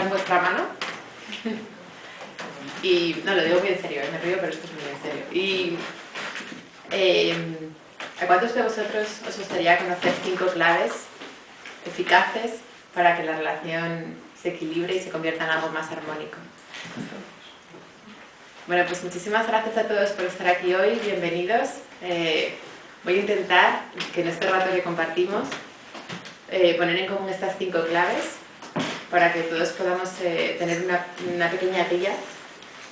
está en vuestra mano. Y no, lo digo muy en serio, me río, pero esto es muy en serio. Y ¿a cuántos de vosotros os gustaría conocer 5 claves eficaces para que la relación se equilibre y se convierta en algo más armónico? Bueno, pues muchísimas gracias a todos por estar aquí hoy, bienvenidos. Voy a intentar que en este rato que compartimos poner en común estas 5 claves para que todos podamos tener una pequeña guía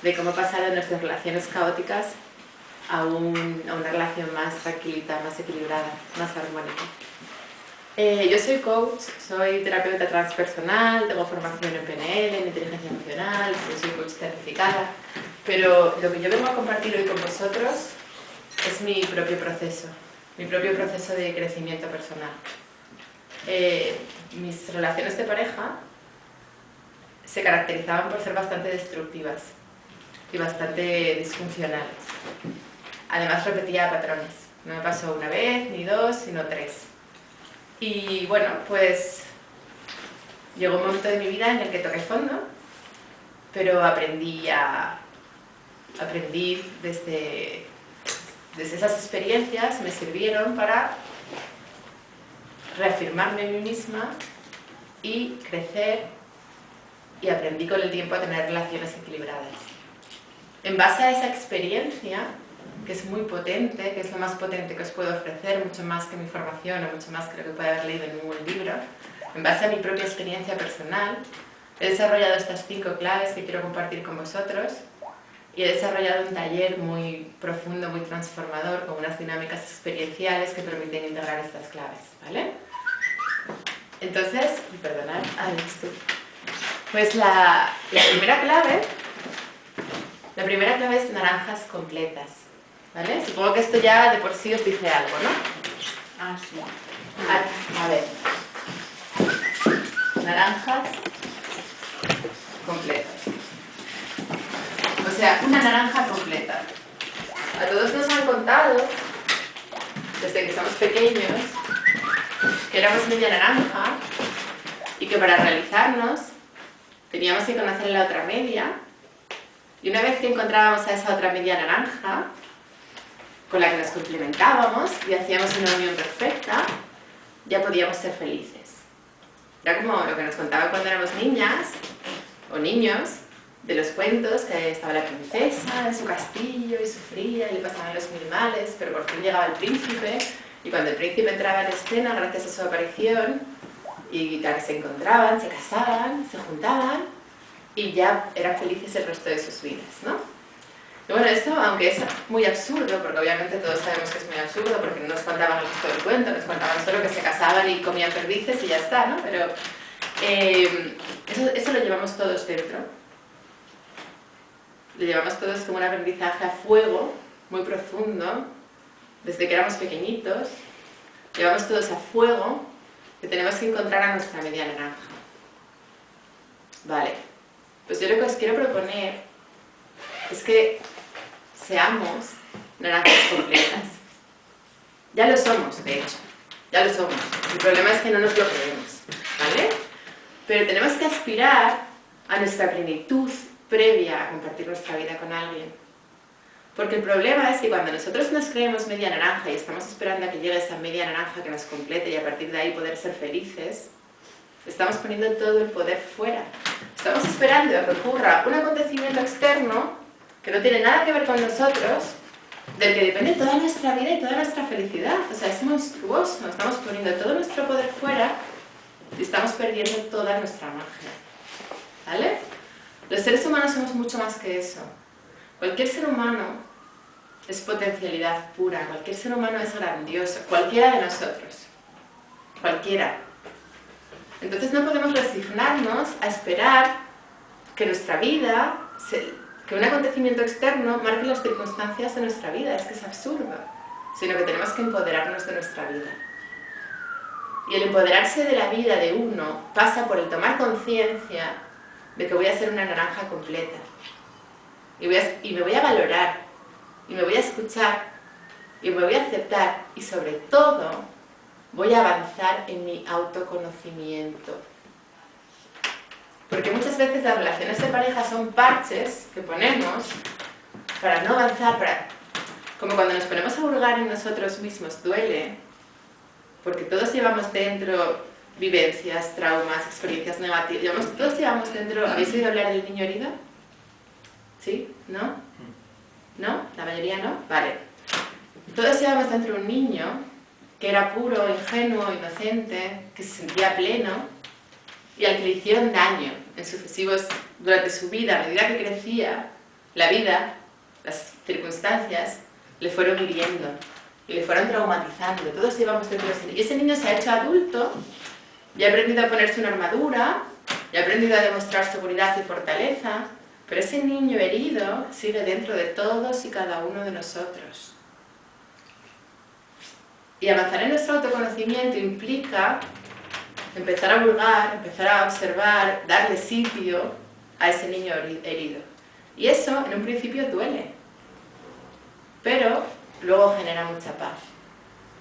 de cómo pasar de nuestras relaciones caóticas a una relación más tranquilita, más equilibrada, más armónica. Yo soy coach, soy terapeuta transpersonal, tengo formación en PNL, en inteligencia emocional, soy coach certificada, pero lo que yo vengo a compartir hoy con vosotros es mi propio proceso de crecimiento personal. Mis relaciones de pareja se caracterizaban por ser bastante destructivas y bastante disfuncionales. Además repetía patrones, no me pasó una vez, ni 2, sino 3. Y bueno, pues llegó un momento de mi vida en el que toqué fondo, pero aprendí desde esas experiencias, me sirvieron para reafirmarme en mí misma y crecer, y aprendí con el tiempo a tener relaciones equilibradas. En base a esa experiencia, que es muy potente, que es lo más potente que os puedo ofrecer, mucho más que mi formación o mucho más que lo que pueda haber leído en un buen libro, en base a mi propia experiencia personal, he desarrollado estas 5 claves que quiero compartir con vosotros y he desarrollado un taller muy profundo, muy transformador, con unas dinámicas experienciales que permiten integrar estas claves, ¿vale? Entonces, perdonad, pues la primera clave es naranjas completas, ¿vale? Supongo que esto ya de por sí os dice algo, ¿no? Ah, sí. A ver. Naranjas completas. O sea, una naranja completa. A todos nos han contado, desde que somos pequeños, que éramos media naranja y que para realizarnos teníamos que conocer la otra media, y una vez que encontrábamos a esa otra media naranja con la que nos complementábamos y hacíamos una unión perfecta, ya podíamos ser felices. Era como lo que nos contaban cuando éramos niñas o niños, de los cuentos, que estaba la princesa en su castillo y sufría y le pasaban los mil males, pero por fin llegaba el príncipe, y cuando el príncipe entraba en escena, gracias a su aparición, y ya que se encontraban, se casaban, se juntaban, y ya eran felices el resto de sus vidas, ¿no? Y bueno, esto, aunque es muy absurdo, porque obviamente todos sabemos que es muy absurdo, porque no nos contaban el resto del cuento, nos contaban solo que se casaban y comían perdices y ya está, ¿no? Pero eso lo llevamos todos dentro. Lo llevamos todos como un aprendizaje a fuego, muy profundo, desde que éramos pequeñitos. Llevamos todos a fuego que tenemos que encontrar a nuestra media naranja. Vale, pues yo lo que os quiero proponer es que seamos naranjas completas. Ya lo somos, de hecho, ya lo somos. El problema es que no nos lo creemos, ¿vale? Pero tenemos que aspirar a nuestra plenitud previa a compartir nuestra vida con alguien. Porque el problema es que cuando nosotros nos creemos media naranja y estamos esperando a que llegue esa media naranja que nos complete y a partir de ahí poder ser felices, estamos poniendo todo el poder fuera. Estamos esperando a que ocurra un acontecimiento externo que no tiene nada que ver con nosotros, del que depende toda nuestra vida y toda nuestra felicidad. O sea, es monstruoso. Estamos poniendo todo nuestro poder fuera y estamos perdiendo toda nuestra magia. ¿Vale? Los seres humanos somos mucho más que eso. Cualquier ser humano es potencialidad pura, cualquier ser humano es grandioso, cualquiera de nosotros, cualquiera. Entonces no podemos resignarnos a esperar que nuestra vida, que un acontecimiento externo marque las circunstancias de nuestra vida, es que es absurdo, sino que tenemos que empoderarnos de nuestra vida. Y el empoderarse de la vida de uno pasa por el tomar conciencia de que voy a ser una naranja completa. Y me voy a valorar, y me voy a escuchar, y me voy a aceptar, y sobre todo, voy a avanzar en mi autoconocimiento. Porque muchas veces las relaciones de pareja son parches que ponemos para no avanzar, como cuando nos ponemos a hurgar en nosotros mismos, duele, porque todos llevamos dentro vivencias, traumas, experiencias negativas, todos llevamos dentro... ¿Habéis oído hablar del niño herido? ¿Sí? ¿No? ¿No? ¿La mayoría no? Vale. Todos llevamos dentro un niño que era puro, ingenuo, inocente, que se sentía pleno y al que le hicieron daño en sucesivos, durante su vida, a medida que crecía, la vida, las circunstancias, le fueron hiriendo y le fueron traumatizando. Todos llevamos dentro de ese niño. Y ese niño se ha hecho adulto y ha aprendido a ponerse una armadura y ha aprendido a demostrar seguridad y fortaleza, pero ese niño herido sigue dentro de todos y cada uno de nosotros. Y avanzar en nuestro autoconocimiento implica empezar a hurgar, empezar a observar, darle sitio a ese niño herido. Y eso, en un principio, duele, pero luego genera mucha paz.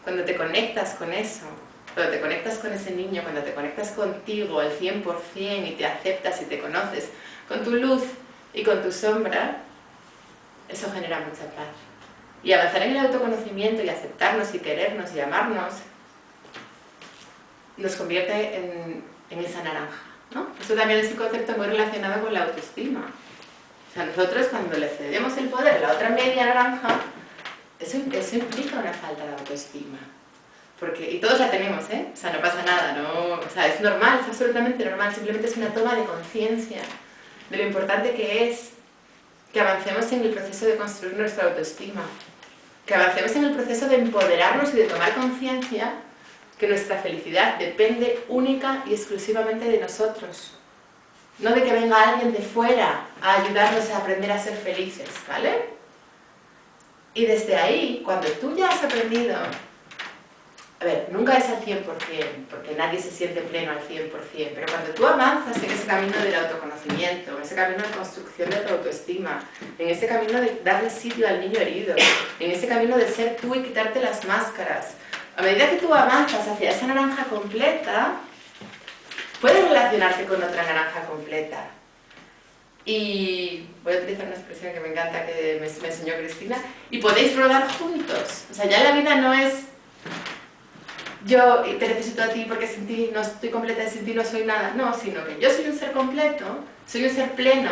Cuando te conectas con eso, cuando te conectas con ese niño, cuando te conectas contigo al 100% y te aceptas y te conoces con tu luz y con tu sombra, eso genera mucha paz. Y avanzar en el autoconocimiento y aceptarnos y querernos y amarnos nos convierte en esa naranja, ¿no? Eso también es un concepto muy relacionado con la autoestima. O sea, nosotros cuando le cedemos el poder a la otra media naranja, eso implica una falta de autoestima. Y todos la tenemos, ¿eh? O sea, no pasa nada, ¿no? O sea, es normal, es absolutamente normal, simplemente es una toma de conciencia de lo importante que es que avancemos en el proceso de construir nuestra autoestima, que avancemos en el proceso de empoderarnos y de tomar conciencia que nuestra felicidad depende única y exclusivamente de nosotros, no de que venga alguien de fuera a ayudarnos a aprender a ser felices, ¿vale? Y desde ahí, cuando tú ya has aprendido, a ver, nunca es al 100%, porque nadie se siente pleno al 100%, pero cuando tú avanzas en ese camino del autoconocimiento, en ese camino de construcción de tu autoestima, en ese camino de darle sitio al niño herido, en ese camino de ser tú y quitarte las máscaras, a medida que tú avanzas hacia esa naranja completa, puedes relacionarte con otra naranja completa. Y voy a utilizar una expresión que me encanta, que me enseñó Cristina, y podéis rodar juntos. O sea, ya la vida no es yo te necesito a ti porque sin ti no estoy completa y sin ti no soy nada. No, sino que yo soy un ser completo, soy un ser pleno,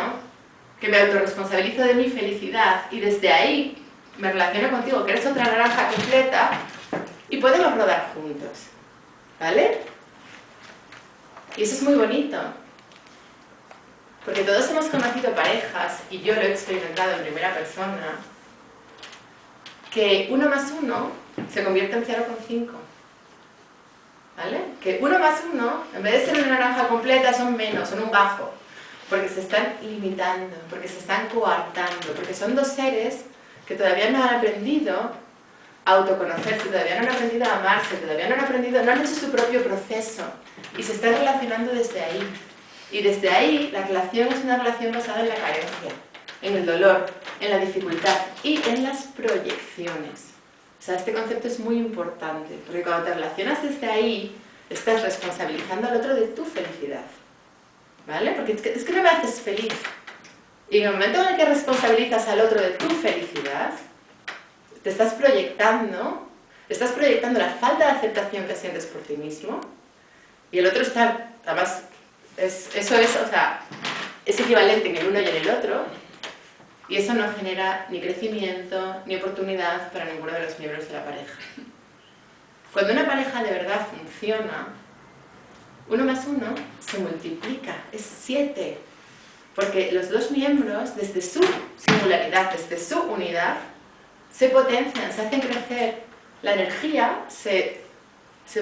que me autorresponsabilizo de mi felicidad y desde ahí me relaciono contigo, que eres otra naranja completa, y podemos rodar juntos, ¿vale? Y eso es muy bonito, porque todos hemos conocido parejas, y yo lo he experimentado en primera persona, que 1 más 1 se convierte en 0,5, ¿vale? Que 1 más 1, en vez de ser una naranja completa, son menos, son un gajo, porque se están limitando, porque se están coartando, porque son dos seres que todavía no han aprendido a autoconocerse, todavía no han aprendido a amarse, todavía no han aprendido, no han hecho su propio proceso y se están relacionando desde ahí. Y desde ahí la relación es una relación basada en la carencia, en el dolor, en la dificultad y en las proyecciones. O sea, este concepto es muy importante, porque cuando te relacionas desde ahí, estás responsabilizando al otro de tu felicidad, ¿vale? Porque es que no me haces feliz. Y en el momento en el que responsabilizas al otro de tu felicidad, te estás proyectando la falta de aceptación que sientes por ti mismo, y el otro está, además, eso es, o sea, es equivalente en el uno y en el otro, y eso no genera ni crecimiento ni oportunidad para ninguno de los miembros de la pareja. Cuando una pareja de verdad funciona, 1 más 1 se multiplica, es 7, porque los dos miembros, desde su singularidad, desde su unidad, se potencian, se hacen crecer, la energía se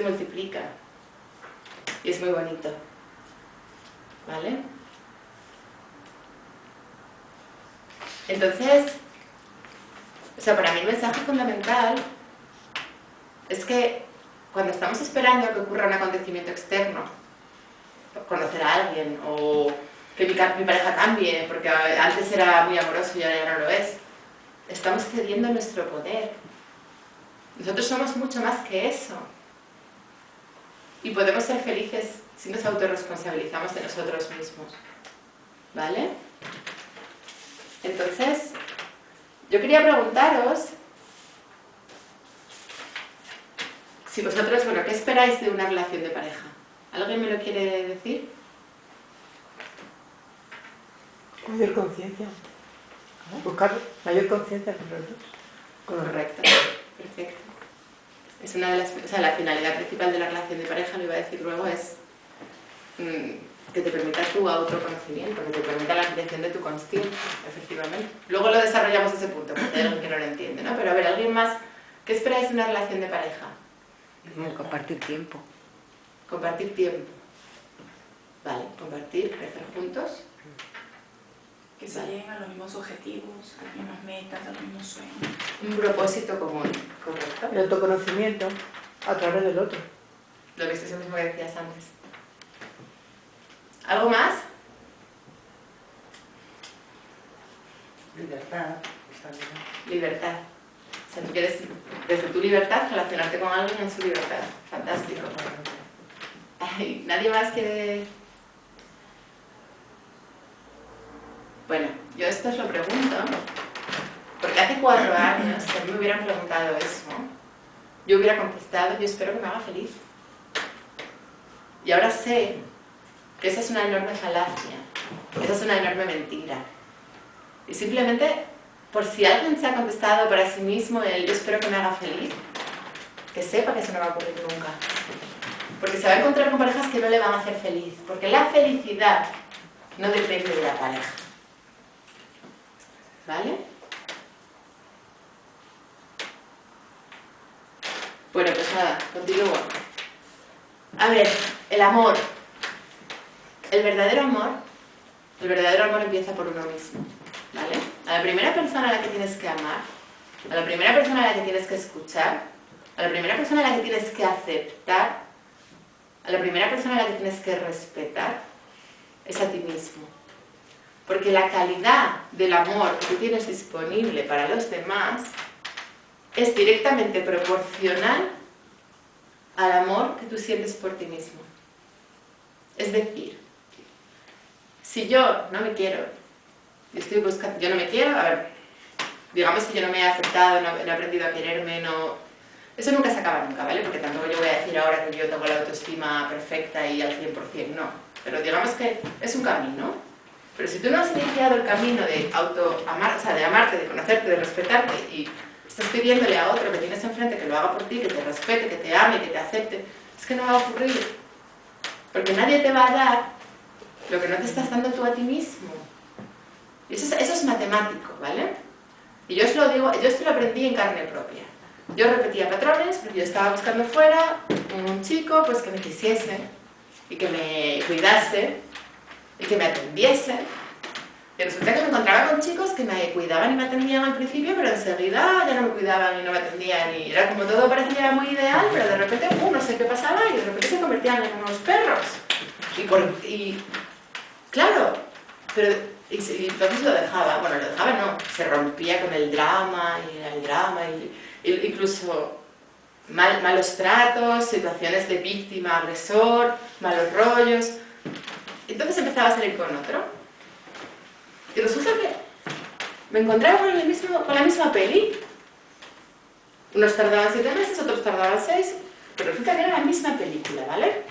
multiplica y es muy bonito, ¿vale? Entonces, o sea, para mí el mensaje fundamental es que cuando estamos esperando a que ocurra un acontecimiento externo, conocer a alguien o que mi pareja cambie porque antes era muy amoroso y ahora ya no lo es, estamos cediendo nuestro poder. Nosotros somos mucho más que eso. Y podemos ser felices si nos autorresponsabilizamos de nosotros mismos. ¿Vale? Entonces, yo quería preguntaros si vosotros, bueno, ¿qué esperáis de una relación de pareja? ¿Alguien me lo quiere decir? Mayor conciencia. Buscar mayor conciencia con los dos. Correcto, perfecto. Es una de las, o sea, la finalidad principal de la relación de pareja, lo iba a decir luego, es que te permita tu autoconocimiento, que te permita la ampliación de tu consciencia, efectivamente. Luego lo desarrollamos ese punto, porque hay alguien que no lo entiende, ¿no? Pero a ver, ¿alguien más? ¿Qué esperáis de una relación de pareja? Compartir tiempo. Compartir tiempo. Vale, compartir, crecer juntos. Que se lleguen a los mismos objetivos, a las mismas metas, a los mismos sueños. Un propósito común, correcto. El autoconocimiento a través del otro. Lo que es eso mismo que decías antes. ¿Algo más? Libertad. Libertad. O sea, tú quieres, desde tu libertad, relacionarte con alguien en su libertad. Fantástico. Ay, ¿nadie más quiere...? Bueno, yo esto os lo pregunto, porque hace 4 años, si a mí me hubieran preguntado eso, yo hubiera contestado, yo espero que me haga feliz. Y ahora sé que esa es una enorme falacia, que esa es una enorme mentira. Y simplemente, por si alguien se ha contestado para sí mismo el yo espero que me haga feliz, que sepa que eso no va a ocurrir nunca. Porque se va a encontrar con parejas que no le van a hacer feliz, porque la felicidad no depende de la pareja. ¿Vale? Bueno, pues nada, continúo. A ver, el amor. El verdadero amor empieza por uno mismo. ¿Vale? A la primera persona a la que tienes que amar, a la primera persona a la que tienes que escuchar, a la primera persona a la que tienes que aceptar, a la primera persona a la que tienes que respetar, es a ti mismo. Porque la calidad del amor que tú tienes disponible para los demás es directamente proporcional al amor que tú sientes por ti mismo. Es decir, si yo no me quiero, yo no me quiero, a ver, digamos que yo no me he aceptado, no he aprendido a quererme, eso nunca se acaba nunca, ¿vale? Porque tampoco yo voy a decir ahora que yo tengo la autoestima perfecta y al 100%, no. Pero digamos que es un camino. Pero si tú no has iniciado el camino de autoamar, o sea, de amarte, de conocerte, de respetarte, y estás pidiéndole a otro que tienes enfrente que lo haga por ti, que te respete, que te ame, que te acepte, es que no va a ocurrir. Porque nadie te va a dar lo que no te estás dando tú a ti mismo. Y eso es matemático, ¿vale? Y yo os lo digo, yo esto lo aprendí en carne propia. Yo repetía patrones porque yo estaba buscando fuera un chico pues que me quisiese y que me cuidase y que me atendiese. Y resulta que me encontraba con chicos que me cuidaban y me atendían al principio, pero enseguida ya no me cuidaban y no me atendían. Y era como todo parecía muy ideal, pero de repente, no sé qué pasaba y de repente se convertían en unos perros. Y claro, pero y entonces lo dejaba. Bueno, lo dejaba no, se rompía con el drama y incluso malos tratos, situaciones de víctima, agresor, malos rollos. Entonces empezaba a salir con otro. Y resulta que me encontraba con la misma peli. Unos tardaban 7 meses, otros tardaban 6, pero resulta que era la misma película, ¿vale?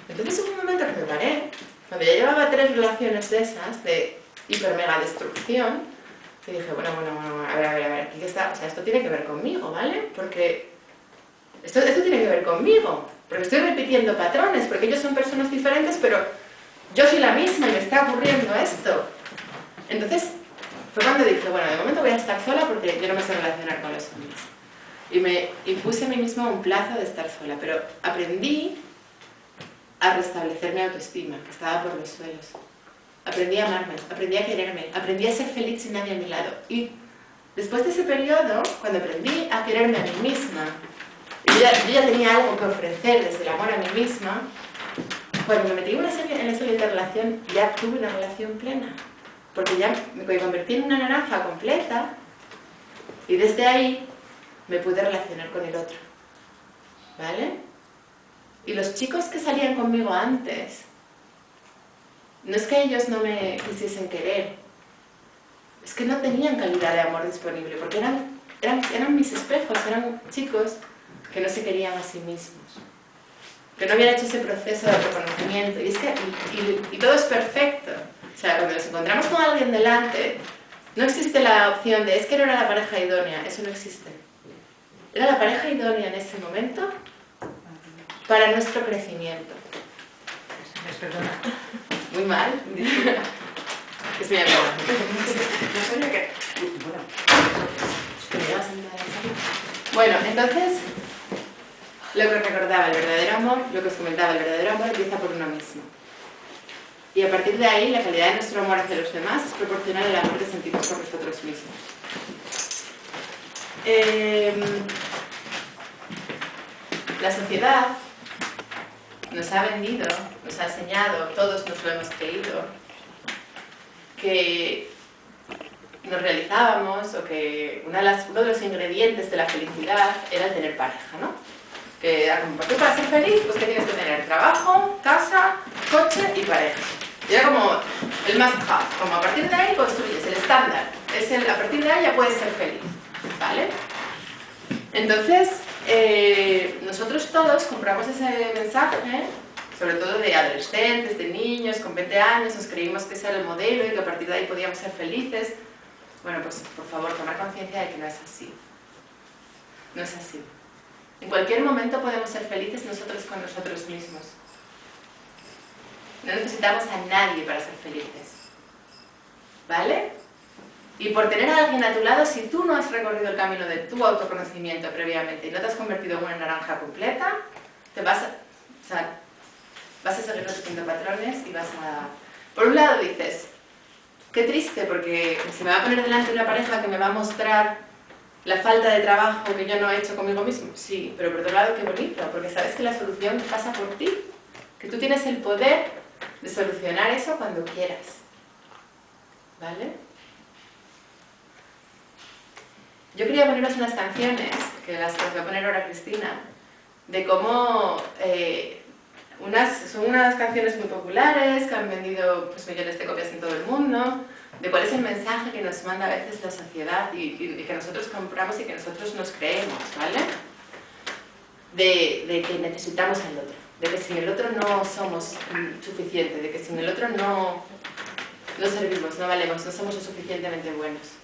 Entonces hubo un momento que me paré, cuando ya llevaba 3 relaciones de esas, de hiper mega destrucción, que dije, bueno, a ver, aquí que está, o sea, esto tiene que ver conmigo, ¿vale? Porque esto tiene que ver conmigo, porque estoy repitiendo patrones, porque ellos son personas diferentes, pero yo soy la misma y me está ocurriendo esto. Entonces, fue cuando dije, bueno, de momento voy a estar sola porque yo no me sé relacionar con los hombres. Y me impuse a mí misma un plazo de estar sola, pero aprendí a restablecer mi autoestima, que estaba por los suelos. Aprendí a amarme, aprendí a quererme, aprendí a ser feliz sin nadie a mi lado. Y después de ese periodo, cuando aprendí a quererme a mí misma, y yo ya tenía algo que ofrecer desde el amor a mí misma, cuando me metí en esa siguiente relación, ya tuve una relación plena. Porque ya me convertí en una naranja completa y desde ahí me pude relacionar con el otro. ¿Vale? Y los chicos que salían conmigo antes, no es que ellos no me quisiesen querer, es que no tenían calidad de amor disponible, porque eran mis espejos, eran chicos que no se querían a sí mismos, que no habían hecho ese proceso de reconocimiento. Y, es que, y todo es perfecto. O sea, cuando nos encontramos con alguien delante, no existe la opción de es que no era la pareja idónea, eso no existe. Era la pareja idónea en ese momento para nuestro crecimiento. Perdona. Muy mal. Es mi amiga. No sabía que... Bueno, entonces, lo que recordaba, el verdadero amor, lo que os comentaba, el verdadero amor empieza por uno mismo. Y a partir de ahí, la calidad de nuestro amor hacia los demás es proporcional al amor que sentimos por nosotros mismos. La sociedad nos ha vendido, nos ha enseñado, todos nos lo hemos creído, que nos realizábamos o que uno de los ingredientes de la felicidad era el tener pareja, ¿no? Que era como, tú para ser feliz, pues que tienes que tener trabajo, casa, coche y pareja. Y era como el must have, como a partir de ahí construyes el estándar, a partir de ahí ya puedes ser feliz, ¿vale? Entonces, nosotros todos compramos ese mensaje, sobre todo de adolescentes, de niños con 20 años, nos creímos que ese era el modelo y que a partir de ahí podíamos ser felices. Bueno, pues por favor, tomar conciencia de que no es así. No es así. En cualquier momento podemos ser felices nosotros con nosotros mismos. No necesitamos a nadie para ser felices. ¿Vale? Y por tener a alguien a tu lado, si tú no has recorrido el camino de tu autoconocimiento previamente y no te has convertido en una naranja completa, vas a seguir repitiendo patrones y vas a... Por un lado dices, qué triste, porque se me va a poner delante una pareja que me va a mostrar la falta de trabajo que yo no he hecho conmigo mismo. Sí, pero por otro lado, qué bonito, porque sabes que la solución pasa por ti, que tú tienes el poder de solucionar eso cuando quieras. ¿Vale? Yo quería poneros unas canciones, que las voy a poner ahora Cristina, de cómo son unas canciones muy populares que han vendido pues, millones de copias en todo el mundo, de cuál es el mensaje que nos manda a veces la sociedad y que nosotros compramos y que nosotros nos creemos, ¿vale? De que necesitamos al otro, de que sin el otro no somos suficientes, de que sin el otro no servimos, no valemos, no somos lo suficientemente buenos.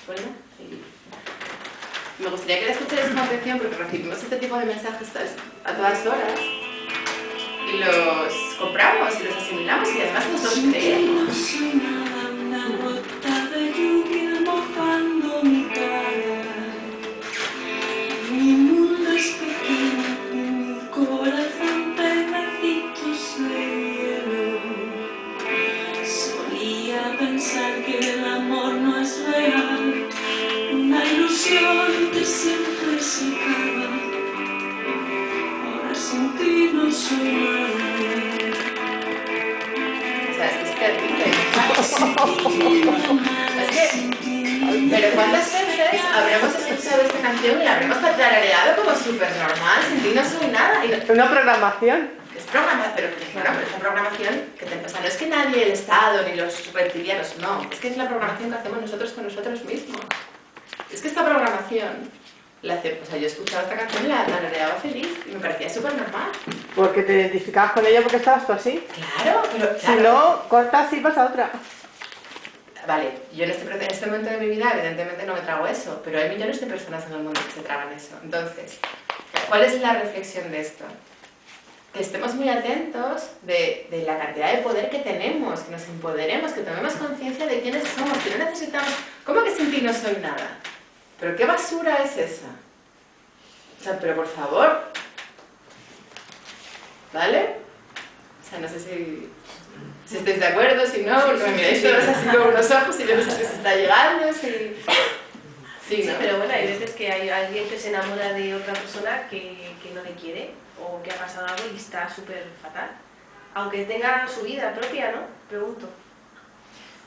¿Bueno? Me gustaría que la escucharais con atención porque recibimos este tipo de mensajes a todas horas y los compramos y los asimilamos y además nos los creemos. No soy nada, una gota de lluvia mojando mi cara. Mi mundo es pequeño y mi corazón pedacitos de hielo. Solía pensar que el amor no es real, una ilusión que siempre se acaba. Ahora sin ti no soy nada. O sea, es terrible. Pero ¿cuántas veces habremos escuchado esta canción y la habremos tarareado como súper normal? Sin ti no soy nada. Una programación. Es programación, pero claro, es una programación que o sea, no es que nadie, el Estado ni los reptilianos, no. Es que es la programación que hacemos nosotros con nosotros mismos. Es que esta programación, o sea, yo escuchaba esta canción y la tarareaba feliz y me parecía súper normal. Porque te identificabas con ella porque estabas tú así. Claro, pero claro. Si no, cortas y pasa otra. Vale, yo en este momento de mi vida evidentemente no me trago eso, pero hay millones de personas en el mundo que se tragan eso. Entonces, ¿cuál es la reflexión de esto? Que estemos muy atentos de la cantidad de poder que tenemos, que nos empoderemos, que tomemos conciencia de quiénes somos, que no necesitamos... ¿Cómo que sin ti no soy nada? ¿Pero qué basura es esa? O sea, pero por favor... ¿Vale? O sea, no sé si estáis de acuerdo, si no, porque me miráis todos así con unos ojos y yo no sé si se está llegando, si... Sí, ¿no? Sí, pero bueno, hay veces que hay alguien que se enamora de otra persona que no le quiere o que ha pasado algo y está súper fatal. Aunque tenga su vida propia, ¿no? Pregunto.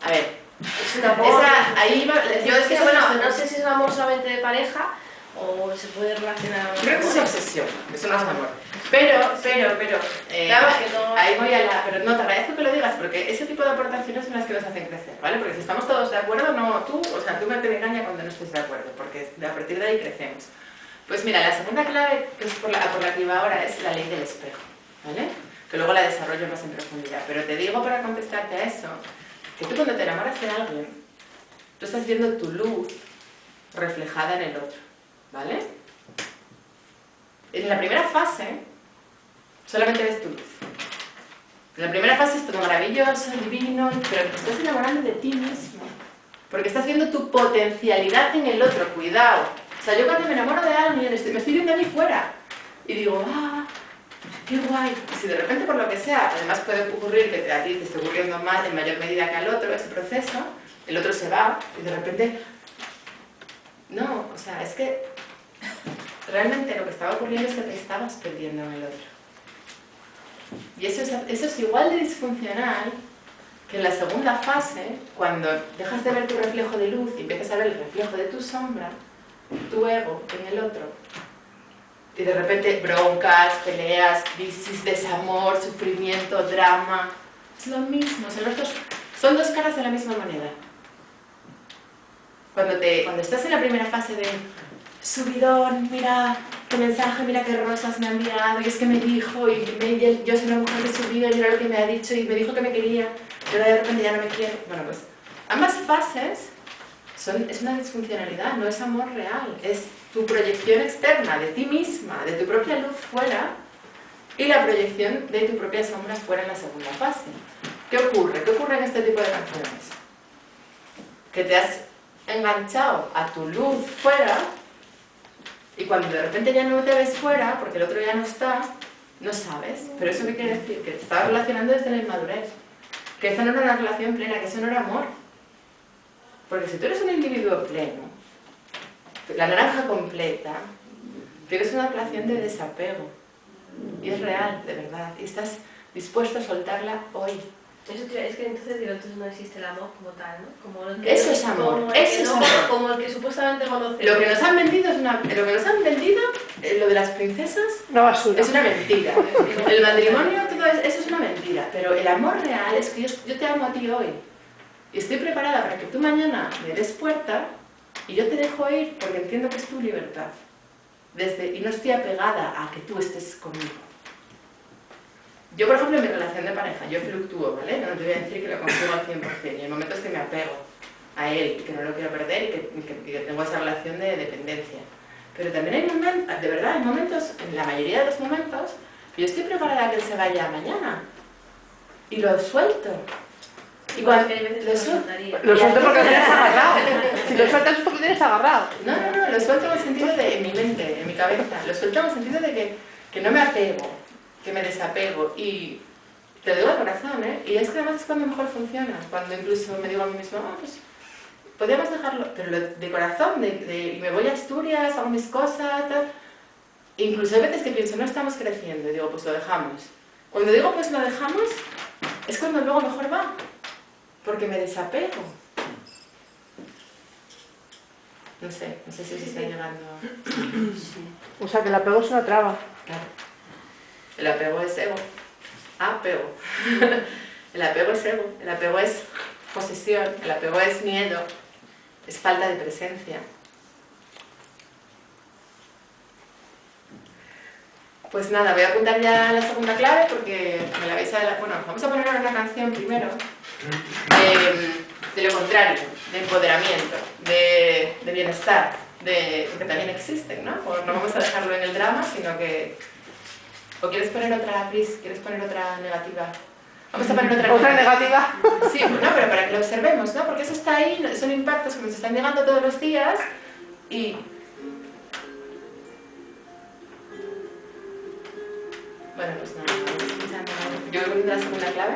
A ver, Es un amor. ahí va, Yo es que, bueno, no sé si es un amor solamente de pareja o se puede relacionar. Creo que eso es obsesión, eso no es amor. Pero, Claro, que no. ahí voy a la... Pero no, te agradezco que lo digas, porque ese tipo de aportaciones son las que nos hacen crecer, ¿vale? Porque si estamos todos de acuerdo, no, tú me engañas cuando no estés de acuerdo, porque a partir de ahí crecemos. Pues mira, la segunda clave, que es por la que iba ahora, es la ley del espejo, ¿vale? Que luego la desarrollo más en profundidad. Pero te digo para contestarte a eso, que tú cuando te enamoras de alguien, tú estás viendo tu luz reflejada en el otro, ¿vale? En la primera fase, solamente ves tu luz. En la primera fase es todo maravilloso, divino, pero te estás enamorando de ti mismo. Porque estás viendo tu potencialidad en el otro, cuidado. O sea, yo cuando me enamoro de alguien, me estoy viendo a mí fuera. Y digo, qué guay. Y si de repente, por lo que sea, además puede ocurrir que a ti te esté ocurriendo más en mayor medida que al otro, ese proceso, el otro se va y de repente... No, o sea, es que realmente lo que estaba ocurriendo es que te estabas perdiendo en el otro. Y eso es igual de disfuncional que en la segunda fase, cuando dejas de ver tu reflejo de luz y empiezas a ver el reflejo de tu sombra, tu ego en el otro, y de repente broncas, peleas, crisis, desamor, sufrimiento, drama, es lo mismo, son dos caras de la misma moneda. Cuando estás en la primera fase de subidón, mira qué mensaje, mira qué rosas me ha enviado, y es que me dijo, y yo soy una mujer de su vida, y mira lo que me ha dicho, y me dijo que me quería, pero de repente ya no me quiere. Bueno, pues ambas fases es una disfuncionalidad, no es amor real, es tu proyección externa de ti misma, de tu propia luz fuera, y la proyección de tu propia sombra fuera en la segunda fase. ¿Qué ocurre? ¿Qué ocurre en este tipo de canciones? Que te has enganchado a tu luz fuera, y cuando de repente ya no te ves fuera, porque el otro ya no está, no sabes. ¿Pero eso qué quiere decir? Que te estabas relacionando desde la inmadurez. Que esa no era una relación plena, que eso no era amor. Porque si tú eres un individuo pleno, la naranja completa, tienes una relación de desapego. Y es real, de verdad. Y estás dispuesto a soltarla hoy. Es que entonces no existe el amor como tal, ¿no? Como el eso es amor, eso es amor. Como el que supuestamente conocemos. Lo que nos han vendido lo de las princesas, Una basura. es una mentira. El matrimonio, todo eso es una mentira. Pero el amor real es que yo te amo a ti hoy. Y estoy preparada para que tú mañana me des puerta y yo te dejo ir porque entiendo que es tu libertad. Y no estoy apegada a que tú estés conmigo. Yo, por ejemplo, en mi relación de pareja, yo fluctúo, ¿vale? No te voy a decir que lo consigo al 100%. Y hay momentos que me apego a él y que no lo quiero perder y que tengo esa relación de dependencia. Pero también hay momentos, de verdad, hay momentos, en la mayoría de los momentos, que yo estoy preparada a que él se vaya mañana. Y lo suelto. Y cuando lo suelto porque lo tienes agarrado. Si lo sueltas es porque lo tienes agarrado. No, lo suelto en el sentido en mi mente, en mi cabeza. Lo suelto en el sentido de que no me apego, que me desapego. Y te lo digo de corazón, ¿eh? Y es que además es cuando mejor funciona. Cuando incluso me digo a mí misma, pues podríamos dejarlo, pero de corazón, y me voy a Asturias, hago mis cosas, tal. Incluso hay veces que pienso, no estamos creciendo, y digo, pues lo dejamos. Cuando digo, pues lo dejamos, es cuando luego mejor va. Porque me desapego. No sé si os está llegando. O sea, que el apego es una traba. Claro. El apego es ego. Apego. El apego es ego. El apego es posesión. El apego es miedo. Es falta de presencia. Pues nada, voy a apuntar ya la segunda clave porque me la vais a... Bueno, vamos a poner ahora una canción primero de lo contrario, de empoderamiento, de bienestar, que también existen, ¿no? O no vamos a dejarlo en el drama, sino que... ¿O quieres poner otra, Cris? ¿Quieres poner otra negativa? Vamos a poner ¿Otra negativa? Sí, no, pero para que lo observemos, ¿no? Porque eso está ahí, son impactos que nos están llegando todos los días y... Bueno, pues nada, vamos escuchando. Yo voy poniendo la segunda clave.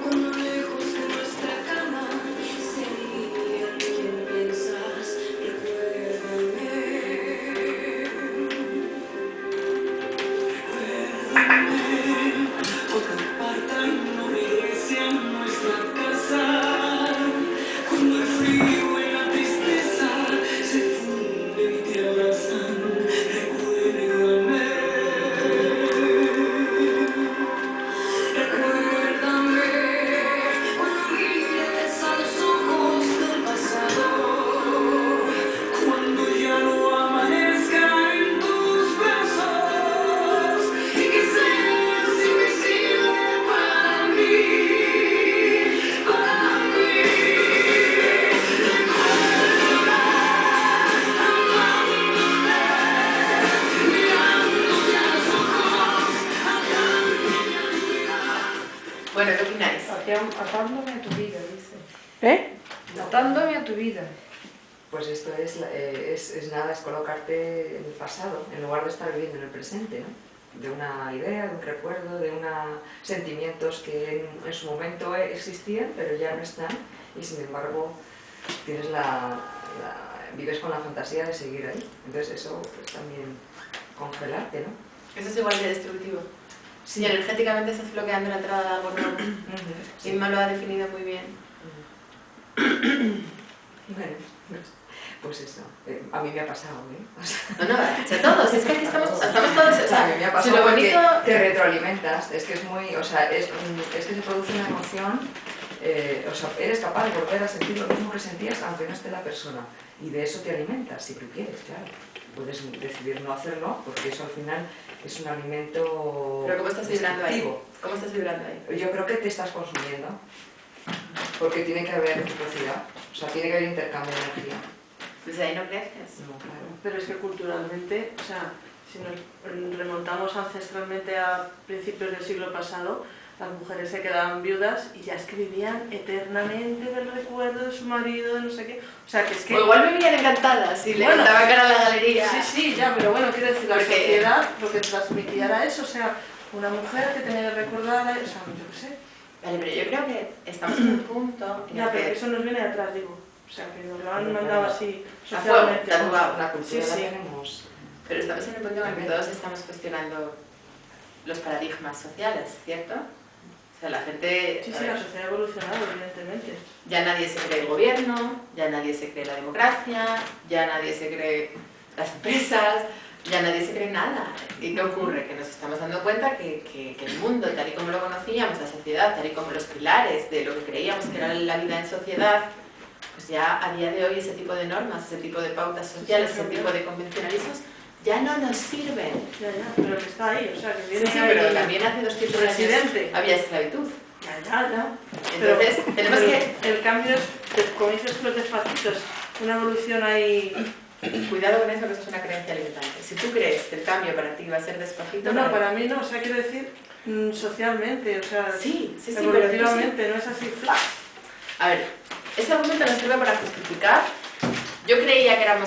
Cuando lejos de nuestra cama se Bueno, ¿qué opináis? Atándome a tu vida, dice. ¿Eh? Atándome a tu vida. Pues esto es nada, es colocarte en el pasado, en lugar de estar viviendo en el presente, ¿no? De una idea, de un recuerdo, de sentimientos que en su momento existían, pero ya no están, y sin embargo tienes vives con la fantasía de seguir ahí. Entonces eso es también congelarte, ¿no? Eso es igual de destructivo. Sí. Y energéticamente se hace bloqueando la entrada de algo nuevo. Sí. Inma lo ha definido muy bien. Bueno, pues eso, a mí me ha pasado, ¿eh? O sea, No, a todos, es que aquí estamos todos, o a mí me ha sea, pasado si lo porque bonito... te retroalimentas, es que es muy, o sea, es que se produce una emoción, o sea, eres capaz de volver a sentir lo mismo que sentías aunque no esté la persona, y de eso te alimentas, si tú quieres, claro. Puedes decidir no hacerlo, porque eso al final es un alimento. Pero ¿cómo estás vibrando ahí? destructivo. ¿Cómo estás vibrando ahí? Yo creo que te estás consumiendo, porque tiene que haber reciprocidad, o sea, tiene que haber intercambio de energía. Pues ahí no creces. No, claro. Pero es que culturalmente, o sea, si nos remontamos ancestralmente a principios del siglo pasado, las mujeres se quedaban viudas y ya escribían eternamente del recuerdo de su marido, de no sé qué. O sea, que es que... O igual vivían encantadas y le Bueno, daban cara a la galería. Sí, sí, ya, pero bueno, quiero decir, la Porque- sociedad lo que transmitía era eso, o sea, una mujer que tenía que recordar, o sea, yo qué sé. Vale, pero yo creo que estamos en un punto en Ya, el pero que que... eso nos viene de atrás, digo. O sea, que nos lo han mandado así A fuego, socialmente. tatuado. La cultura Sí, sí. la tenemos. Pero estamos en un punto en el que todos estamos cuestionando los paradigmas sociales, ¿cierto? O sea, la gente... Sí, a sí, ver, la sociedad ha evolucionado, evidentemente. ya nadie se cree el gobierno, ya nadie se cree la democracia, ya nadie se cree las empresas, ya nadie se cree nada. ¿Y qué ocurre? Que nos estamos dando cuenta que el mundo, tal y como lo conocíamos, la sociedad, tal y como los pilares de lo que creíamos que era la vida en sociedad, pues ya a día de hoy ese tipo de normas, ese tipo de pautas sociales, ese tipo de convencionalismos, ya no nos sirven. Ya, pero que está ahí, o sea, que Sí, viene sí, ahí. pero también hace 200 años Presidente. había esclavitud. Ya. Entonces, tenemos que... El cambio es, como dices, los despacitos, una evolución ahí... Cuidado con eso, que eso es una creencia limitante. Si tú crees que el cambio para ti va a ser despacito... No, para mí no, o sea, quiero decir, socialmente, o sea, Sí, pero evolutivamente, no es así, flash. A ver, ese argumento nos sirve para justificar. Yo creía que éramos